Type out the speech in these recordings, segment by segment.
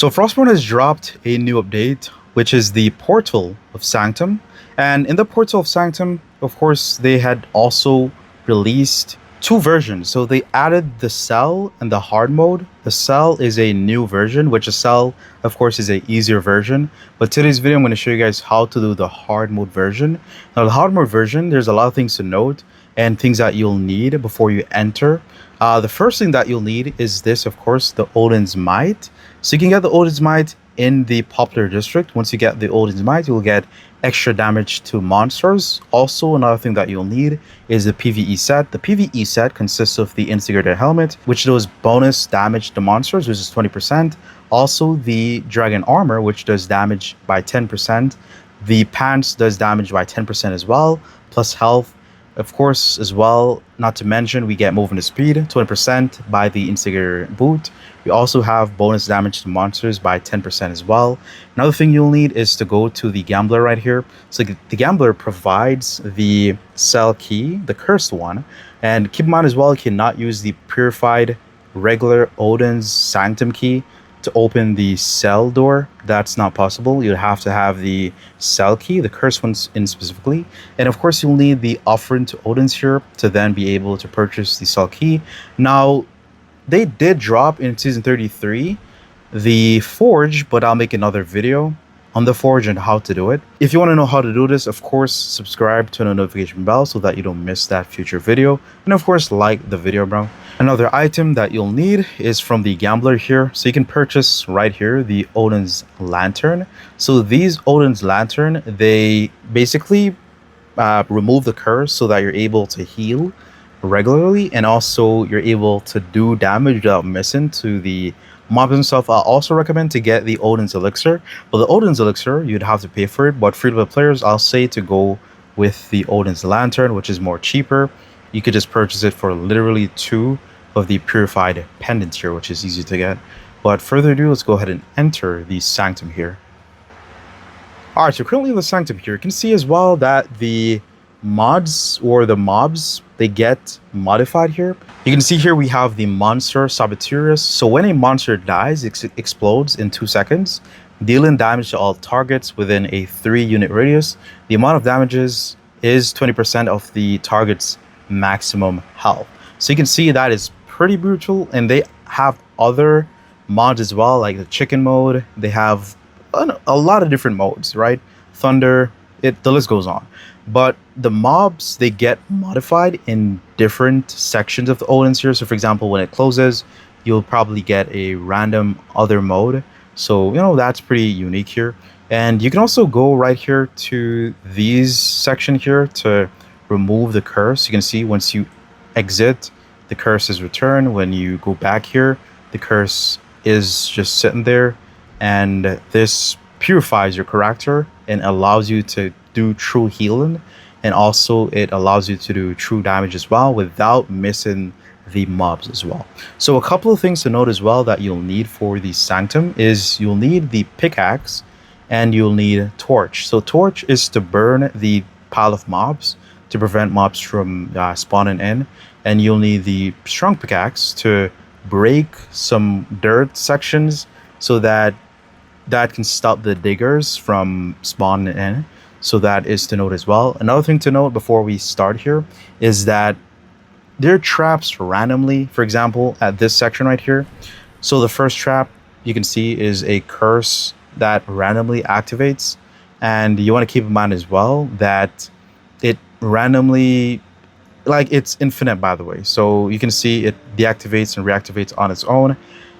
So Frostborn has dropped a new update, which is the Portal of Sanctum. And in the Portal of Sanctum, of course, they had also released two versions. So they added the Cell and the Hard mode. The Cell is a new version, which the Cell, of course, is a easier version. But today's video, I'm going to show you guys how to do the Hard mode version. Now, the Hard mode version, there's a lot of things to note and things that you'll need before you enter. The first thing that you'll need is this, of course, the ODIN's Might. So you can get the ODIN's Might in the popular district. Once you get the ODIN's Might, you'll get extra damage to monsters. Also, another thing that you'll need is the PvE set. The PvE set consists of the Instigator Helmet, which does bonus damage to monsters, which is 20%. Also, the Dragon Armor, which does damage by 10%. The Pants does damage by 10% as well, plus health. Of course, as well, not to mention, we get movement speed, 20% by the Instigator Boot. We also have bonus damage to monsters by 10% as well. Another thing you'll need is to go to the Gambler right here. So the Gambler provides the Cell key, the cursed one. And keep in mind as well, you cannot use the purified regular Odin's Sanctum key to open the Cell door. That's not possible. You'd have to have the Cell key, the cursed ones in specifically. And of course, you'll need the Offering to Odin's here to then be able to purchase the Cell key. Now, they did drop in Season 33 the Forge, but I'll make another video on the Forge and how to do it. If you want to know how to do this, of course, subscribe, turn on the notification bell so that you don't miss that future video. And of course, like the video, bro. Another item that you'll need is from the Gambler here. So you can purchase right here the Odin's Lantern. So these Odin's Lantern, they basically remove the curse so that you're able to heal regularly, and also you're able to do damage without missing to the mobs and stuff. I also recommend to get the Odin's Elixir, but the Odin's Elixir, you'd have to pay for it. But free-to-play players, I'll say to go with the Odin's Lantern, which is more cheaper. You could just purchase it for literally 2 of the purified pendants here, which is easy to get. But further ado, let's go ahead and enter the Sanctum here. Alright, so currently in the Sanctum here, you can see as well that the mods or the mobs, they get modified here. You can see here we have the monster Saboteurus. So when a monster dies, it explodes in 2 seconds, dealing damage to all targets within a 3-unit radius. The amount of damages is 20% of the target's maximum health. So you can see that is pretty brutal, and they have other mods as well, like the chicken mode. They have a lot of different modes, right? Thunder, the list goes on. But the mobs, they get modified in different sections of the Odin's here. So for example, when it closes, you'll probably get a random other mode. So, you know, that's pretty unique here. And you can also go right here to these section here to remove the curse. You can see once you exit, the curse is returned. When you go back here, the curse is just sitting there. And this purifies your character and allows you to do true healing, and also it allows you to do true damage as well without missing the mobs as well. So a couple of things to note as well that you'll need for the Sanctum is you'll need the pickaxe and you'll need torch. So torch is to burn the pile of mobs to prevent mobs from spawning in, and you'll need the strong pickaxe to break some dirt sections so that can stop the diggers from spawning in. So that is to note as well. Another thing to note before we start here is that there are traps randomly, for example, at this section right here. So the first trap you can see is a curse that randomly activates. And you want to keep in mind as well that it randomly, like it's infinite, by the way. So you can see it deactivates and reactivates on its own.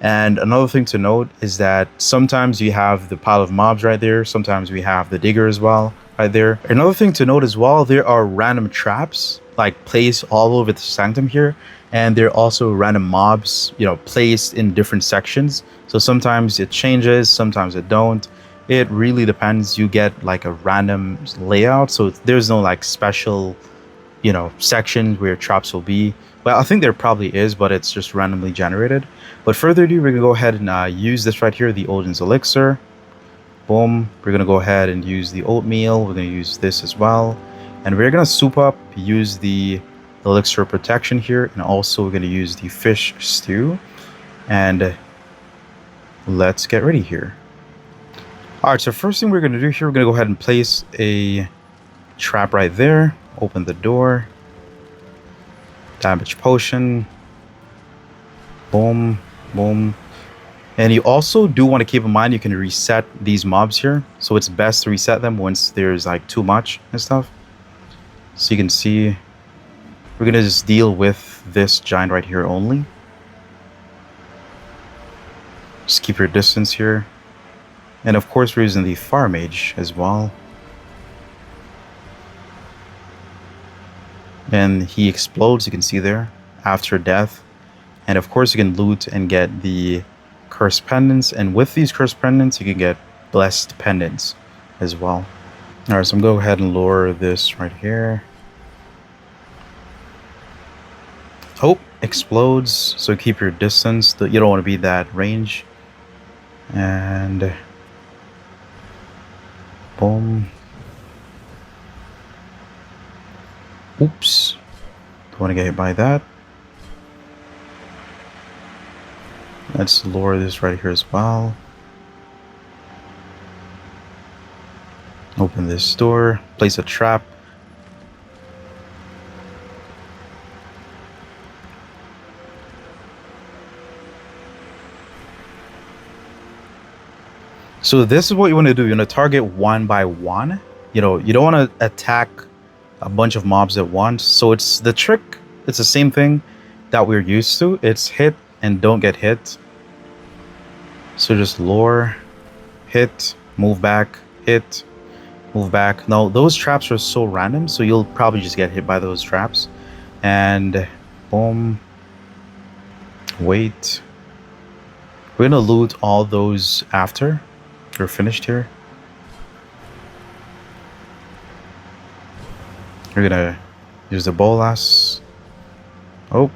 And another thing to note is that sometimes you have the pile of mobs right there. Sometimes we have the digger as well right there. Another thing to note as well, there are random traps like placed all over the Sanctum here. And there are also random mobs, you know, placed in different sections. So sometimes it changes, sometimes it don't. It really depends. You get like a random layout. So there's no like special, you know, sections where traps will be. Well, I think there probably is, but it's just randomly generated. But further ado, we're gonna go ahead and use this right here, the Odin's Elixir. Boom. We're gonna go ahead and use the oatmeal. We're gonna use this as well. And we're gonna soup up, use the Elixir Protection here, and also we're gonna use the fish stew. And let's get ready here. Alright, so first thing we're going to do here, we're going to go ahead and place a trap right there. Open the door. Damage potion. Boom. Boom. And you also do want to keep in mind you can reset these mobs here. So it's best to reset them once there's like too much and stuff. So you can see we're going to just deal with this giant right here only. Just keep your distance here. And of course we're using the Fire Mage as well. And he explodes, you can see there, after death. And of course you can loot and get the Cursed Pendants. And with these Cursed Pendants you can get Blessed Pendants as well. Alright, so I'm going to go ahead and lower this right here. Oh, explodes. So keep your distance. You don't want to be that range. And boom. Oops. Don't want to get hit by that. Let's lower this right here as well. Open this door. Place a trap. So this is what you want to do. You want to target one by one. You know, you don't want to attack a bunch of mobs at once. So it's the trick. It's the same thing that we're used to. It's hit and don't get hit. So just lure, hit, move back, hit, move back. Now those traps are so random, so you'll probably just get hit by those traps. And boom. Wait. We're gonna loot all those after we're finished here. We're gonna use the bolas. Oh.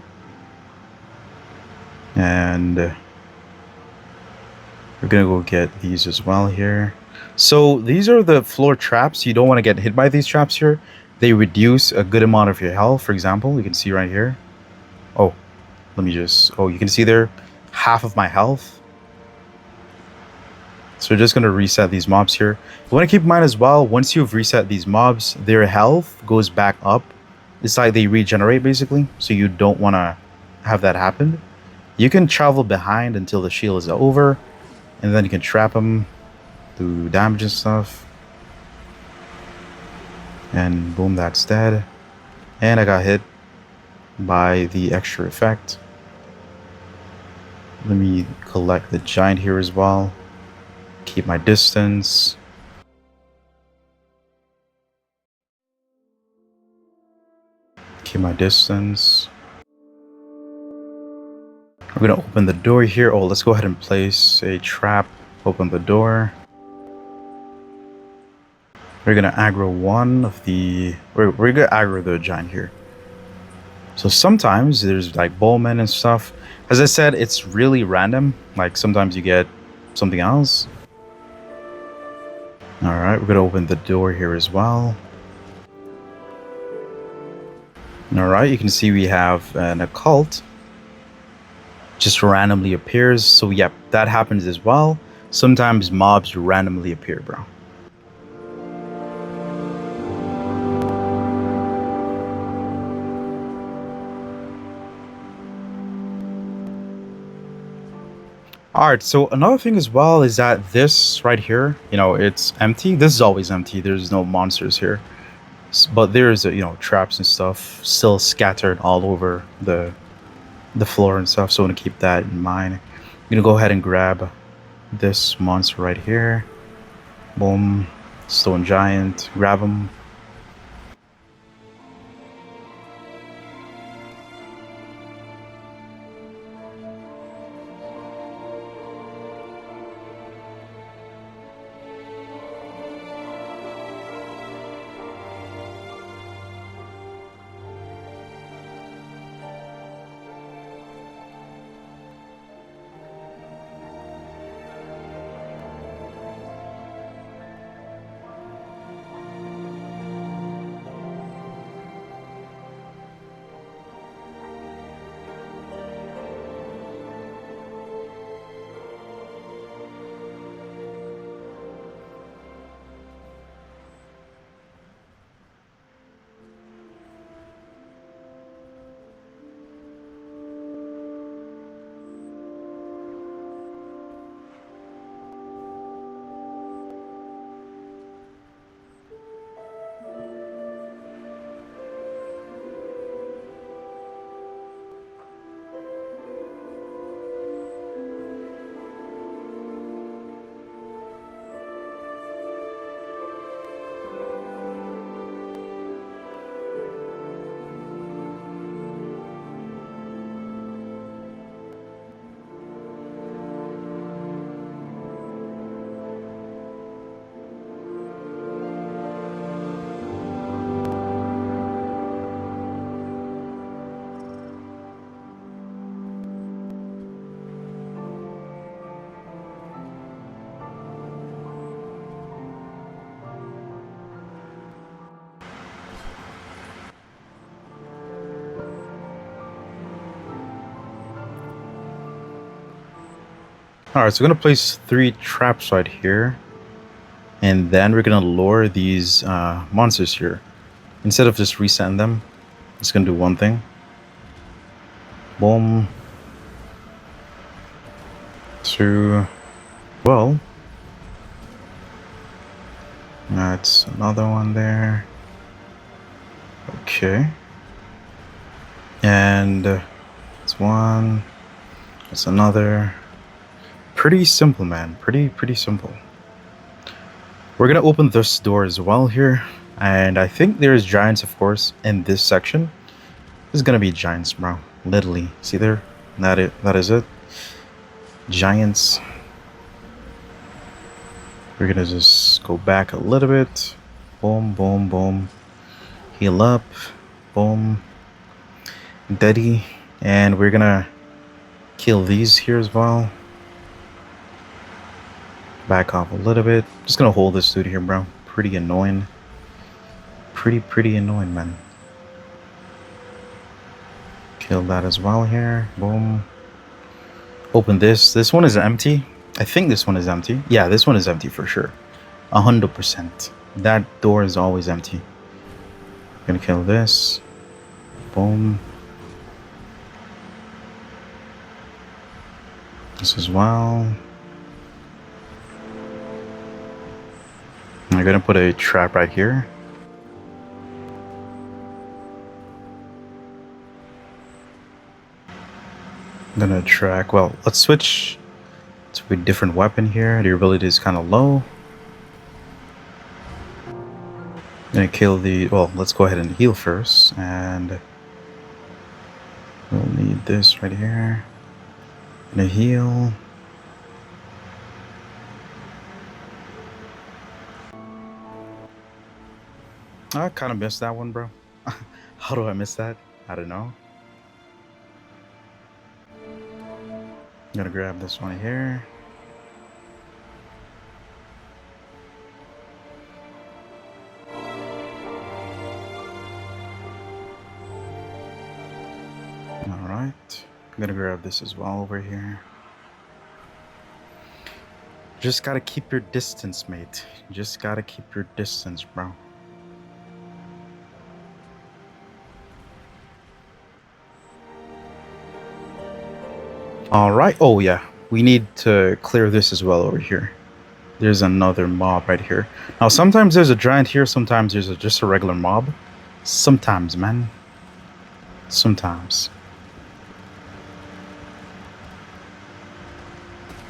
And we're gonna go get these as well here. So these are the floor traps. You don't want to get hit by these traps here. They reduce a good amount of your health. For example, you can see right here. Oh, let me just... Oh, you can see there, half of my health. So we're just going to reset these mobs here. You want to keep in mind as well, once you've reset these mobs, their health goes back up. It's like they regenerate basically. So you don't want to have that happen. You can travel behind until the shield is over. And then you can trap them, do damage and stuff. And boom, that's dead. And I got hit by the extra effect. Let me collect the giant here as well. Keep my distance. Keep my distance. We're gonna open the door here. Oh, let's go ahead and place a trap. Open the door. We're gonna aggro one of the... We're gonna aggro the giant here. So sometimes there's like bowmen and stuff. As I said, it's really random. Like sometimes you get something else. Alright, we're gonna open the door here as well. Alright, you can see we have an occult. Just randomly appears. So yep, that happens as well. Sometimes mobs randomly appear, bro. Alright, so another thing as well is that this right here, you know, it's empty. This is always empty. There's no monsters here. But there's, you know, traps and stuff still scattered all over the floor and stuff. So I'm going to keep that in mind. I'm going to go ahead and grab this monster right here. Boom. Stone giant. Grab him. Alright, so we're gonna place 3 traps right here. And then we're gonna lure these monsters here. Instead of just resetting them, just gonna do one thing. Boom. 2. Well, that's another one there. Okay. And it's one. That's another. Pretty simple, man. Pretty simple. We're gonna open this door as well here, and I think there's giants, of course, in this section. There's gonna be giants, bro. Literally, see there? That is it. Giants. We're gonna just go back a little bit. Boom, boom, boom. Heal up. Boom. Daddy. And we're gonna kill these here as well. Back off a little bit. Just gonna hold this dude here, bro. Pretty annoying. Pretty annoying, man. Kill that as well here. Boom. Open this. This one is empty. I think this one is empty. Yeah, this one is empty for sure. 100%. That door is always empty. Gonna kill this. Boom. This as well. I'm gonna put a trap right here. I'm gonna track. Well, let's switch to a different weapon here. The ability is kind of low. Gonna kill the. Well, let's go ahead and heal first, and we'll need this right here. Gonna heal. I kind of missed that one, bro. How do I miss that? I don't know. I'm gonna grab this one here. Alright. I'm gonna grab this as well over here. Just gotta keep your distance, mate. Just gotta keep your distance, bro. Alright, oh yeah, we need to clear this as well over here. There's another mob right here. Now sometimes there's a giant here, sometimes there's just a regular mob. Sometimes, man. Sometimes.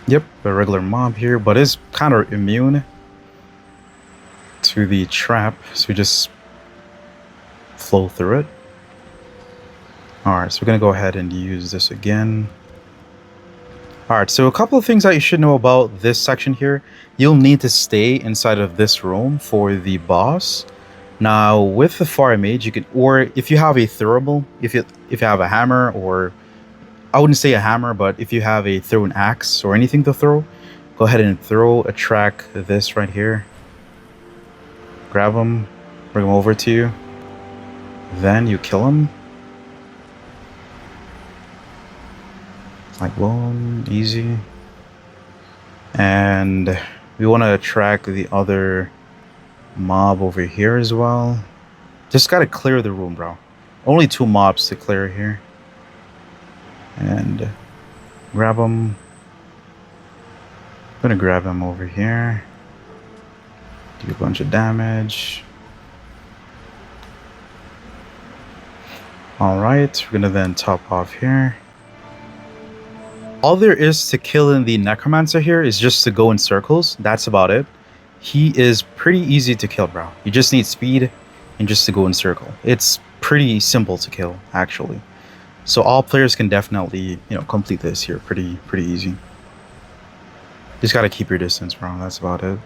Yep, a regular mob here, but it's kind of immune to the trap, so we just flow through it. Alright, so we're gonna go ahead and use this again. Alright, so a couple of things that you should know about this section here. You'll need to stay inside of this room for the boss. Now, with the fire mage, you can, or if you have a throwable, if you have a hammer, or I wouldn't say a hammer, but if you have a thrown axe or anything to throw, go ahead and throw a track this right here. Grab him, bring him over to you. Then you kill him. Like, boom, easy. And we want to track the other mob over here as well. Just gotta clear the room, bro. Only 2 mobs to clear here. And grab them. I'm gonna grab him over here. Do a bunch of damage. Alright, we're gonna then top off here. All there is to killing the necromancer here is just to go in circles. That's about it. He is pretty easy to kill, bro. You just need speed and just to go in circle. It's pretty simple to kill, actually. So all players can definitely, complete this here. Pretty easy. Just gotta keep your distance, bro. That's about it.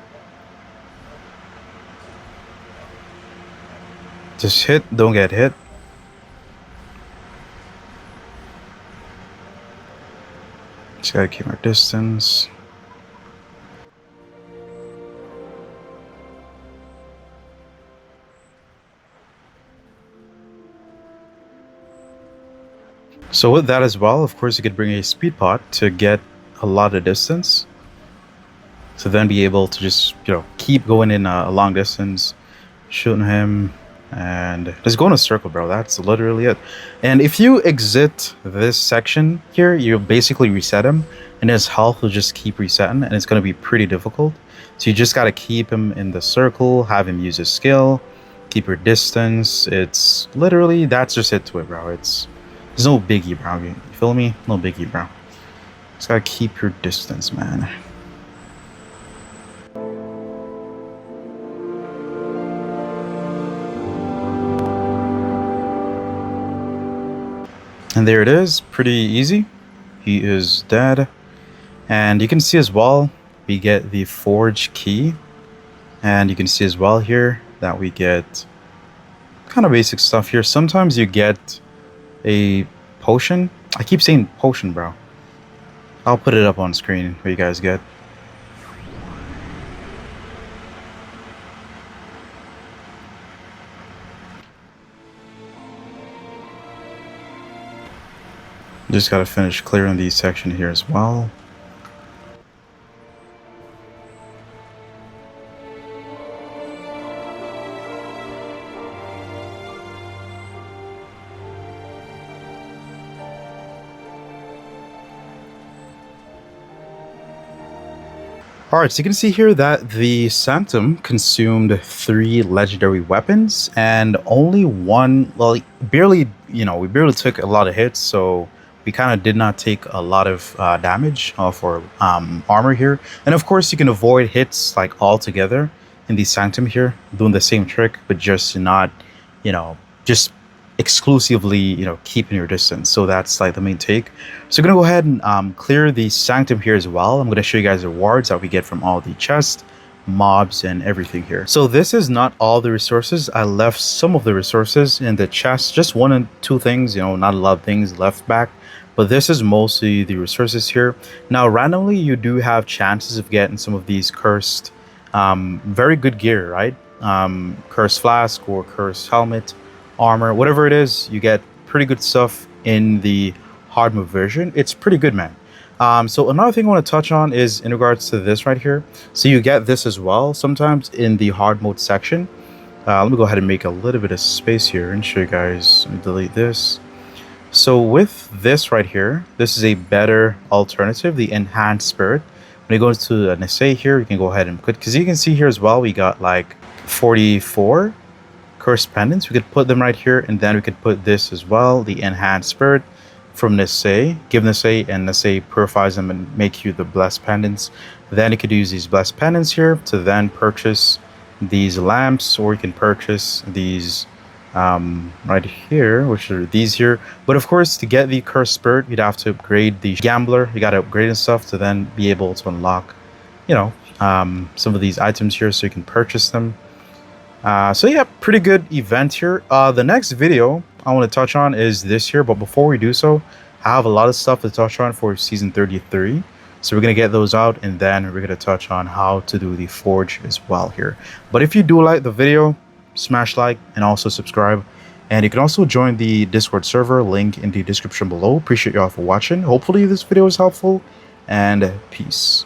Just hit, don't get hit. Just gotta keep our distance. So with that as well, of course, you could bring a speed pot to get a lot of distance. So then be able to just, you know, keep going in a long distance, shooting him, and just go in a circle, bro. That's literally it. And if you exit this section here, you basically reset him, and his health will just keep resetting, and it's going to be pretty difficult. So you just got to keep him in the circle, have him use his skill, keep your distance. It's literally, that's just it to it, bro. There's no biggie, bro. You feel me? No biggie, bro. Just got to keep your distance, man. And there it is, pretty easy. He is dead. And you can see as well, we get the forge key. And you can see as well here that we get kind of basic stuff here. Sometimes you get a potion. I keep saying potion, bro. I'll put it up on screen for you guys get. Just gotta finish clearing the section here as well. Alright, so you can see here that the Sanctum consumed 3 legendary weapons and only one, well, barely, you know, we barely took a lot of hits, so we kind of did not take a lot of damage for armor here. And of course, you can avoid hits like altogether in the Sanctum here, doing the same trick, but just not, you know, just exclusively, you know, keeping your distance. So that's like the main take. So I'm gonna go ahead and clear the Sanctum here as well. I'm gonna show you guys the rewards that we get from all the chests, mobs, and everything here. So this is not all the resources. I left some of the resources in the chest, just 1 and 2 things, you know, not a lot of things left back, but this is mostly the resources here. Now randomly you do have chances of getting some of these cursed very good gear, right? Cursed flask or cursed helmet, armor, whatever it is, you get pretty good stuff in the hard mode version. It's pretty good, man. So another thing I want to touch on is in regards to this right here. So you get this as well sometimes in the hard mode section. Let me go ahead and make a little bit of space here and show you guys. Let me delete this. So with this right here, this is a better alternative, the enhanced spirit. When you go to an essay here, you can go ahead and put, because you can see here as well, we got like 44 cursed pendants. We could put them right here, and then we could put this as well, the enhanced spirit from Nisei. Give Nisei, and Nisei purifies them and make you the blessed pendants. Then you could use these blessed pendants here to then purchase these lamps, or you can purchase these right here, which are these here. But of course, to get the cursed spirit, you'd have to upgrade the gambler. You got to upgrade and stuff to then be able to unlock, you know, some of these items here, so you can purchase them. So yeah, pretty good event here. The next video I want to touch on is this here, but before we do so, I have a lot of stuff to touch on for season 33. So we're going to get those out, and then we're going to touch on how to do the forge as well here. But if you do like the video, smash like and also subscribe. And you can also join the Discord server, link in the description below. Appreciate y'all for watching. Hopefully this video was helpful, and peace.